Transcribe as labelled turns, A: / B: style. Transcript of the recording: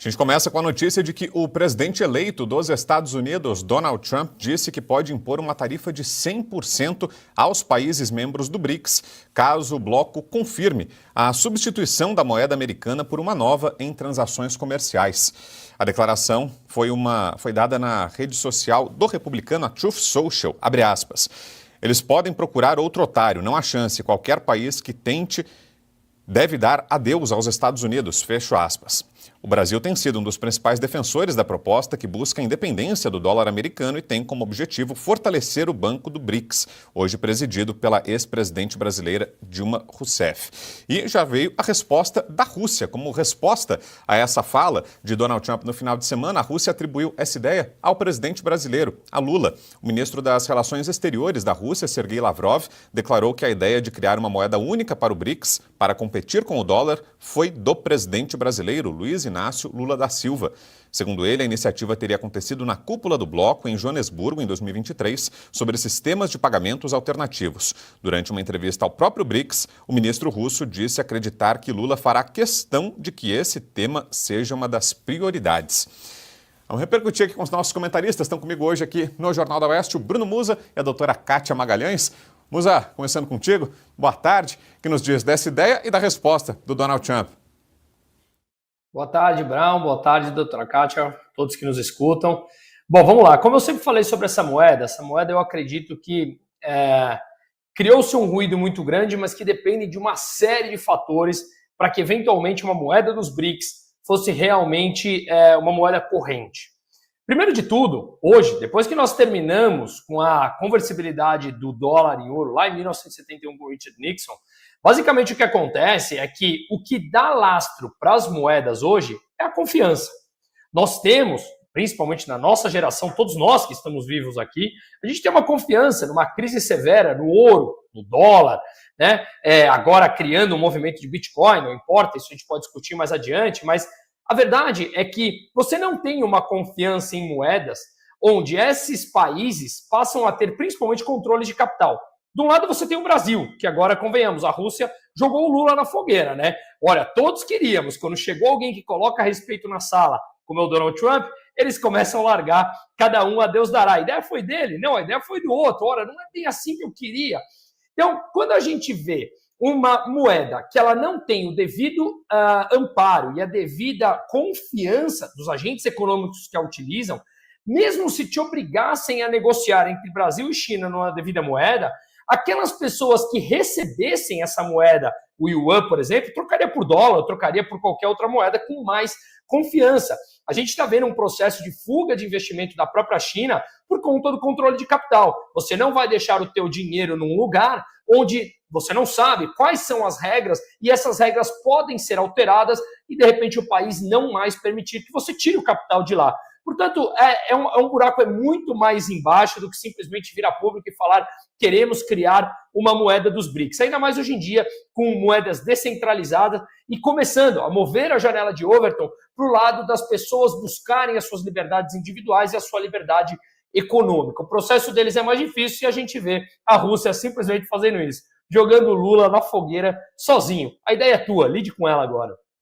A: A gente começa com a notícia de que o presidente eleito dos Estados Unidos, Donald Trump, disse que pode impor uma tarifa de 100% aos países membros do BRICS, caso o bloco confirme a substituição da moeda americana por uma nova em transações comerciais. A declaração foi dada na rede social do republicano, a Truth Social, abre aspas. Eles podem procurar outro otário, não há chance. Qualquer país que tente deve dar adeus aos Estados Unidos, fecho aspas. O Brasil tem sido um dos principais defensores da proposta que busca a independência do dólar americano e tem como objetivo fortalecer o Banco do BRICS, hoje presidido pela ex-presidente brasileira Dilma Rousseff. E já veio a resposta da Rússia. Como resposta a essa fala de Donald Trump no final de semana, a Rússia atribuiu essa ideia ao presidente brasileiro, a Lula. O ministro das Relações Exteriores da Rússia, Sergei Lavrov, declarou que a ideia de criar uma moeda única para o BRICS, para competir com o dólar, foi do presidente brasileiro, Luiz Inácio Lula da Silva. Segundo ele, a iniciativa teria acontecido na cúpula do bloco em Joanesburgo, em 2023, sobre sistemas de pagamentos alternativos. Durante uma entrevista ao próprio BRICS, o ministro russo disse acreditar que Lula fará questão de que esse tema seja uma das prioridades. Vamos repercutir aqui com os nossos comentaristas. Estão comigo hoje aqui no Jornal da Oeste, o Bruno Musa e a doutora Kátia Magalhães. Musa, começando contigo, boa tarde. Que nos diz dessa ideia e da resposta do Donald Trump?
B: Boa tarde, Brown. Boa tarde, doutora Kátia, todos que nos escutam. Bom, vamos lá. Como eu sempre falei sobre essa moeda eu acredito que criou-se um ruído muito grande, mas que depende de uma série de fatores para que, eventualmente, uma moeda dos BRICS fosse realmente uma moeda corrente. Primeiro de tudo, hoje, depois que nós terminamos com a conversibilidade do dólar em ouro, lá em 1971 com Richard Nixon, basicamente o que acontece é que o que dá lastro para as moedas hoje é a confiança. Nós temos, principalmente na nossa geração, todos nós que estamos vivos aqui, a gente tem uma confiança numa crise severa no ouro, no dólar, né? Agora criando um movimento de Bitcoin, não importa, isso a gente pode discutir mais adiante, mas a verdade é que você não tem uma confiança em moedas onde esses países passam a ter principalmente controle de capital. De um lado você tem o Brasil, que agora, convenhamos, a Rússia jogou o Lula na fogueira, né? Olha, todos queríamos, quando chegou alguém que coloca respeito na sala, como é o Donald Trump, eles começam a largar, cada um a Deus dará. A ideia foi dele? Não, a ideia foi do outro. Ora, não é bem assim que eu queria. Então, quando a gente vê uma moeda que ela não tem o devido amparo e a devida confiança dos agentes econômicos que a utilizam, mesmo se te obrigassem a negociar entre Brasil e China numa devida moeda, aquelas pessoas que recebessem essa moeda, o yuan, por exemplo, trocaria por dólar, trocaria por qualquer outra moeda com mais confiança. A gente está vendo um processo de fuga de investimento da própria China por conta do controle de capital. Você não vai deixar o teu dinheiro num lugar onde você não sabe quais são as regras e essas regras podem ser alteradas e, de repente, o país não mais permitir que você tire o capital de lá. Portanto, um buraco muito mais embaixo do que simplesmente vir a público e falar queremos criar uma moeda dos BRICS. Ainda mais hoje em dia, com moedas descentralizadas e começando a mover a janela de Overton para o lado das pessoas buscarem as suas liberdades individuais e a sua liberdade econômica. O processo deles é mais difícil e a gente vê a Rússia simplesmente fazendo isso, jogando Lula na fogueira sozinho. A ideia é tua, lide com ela agora.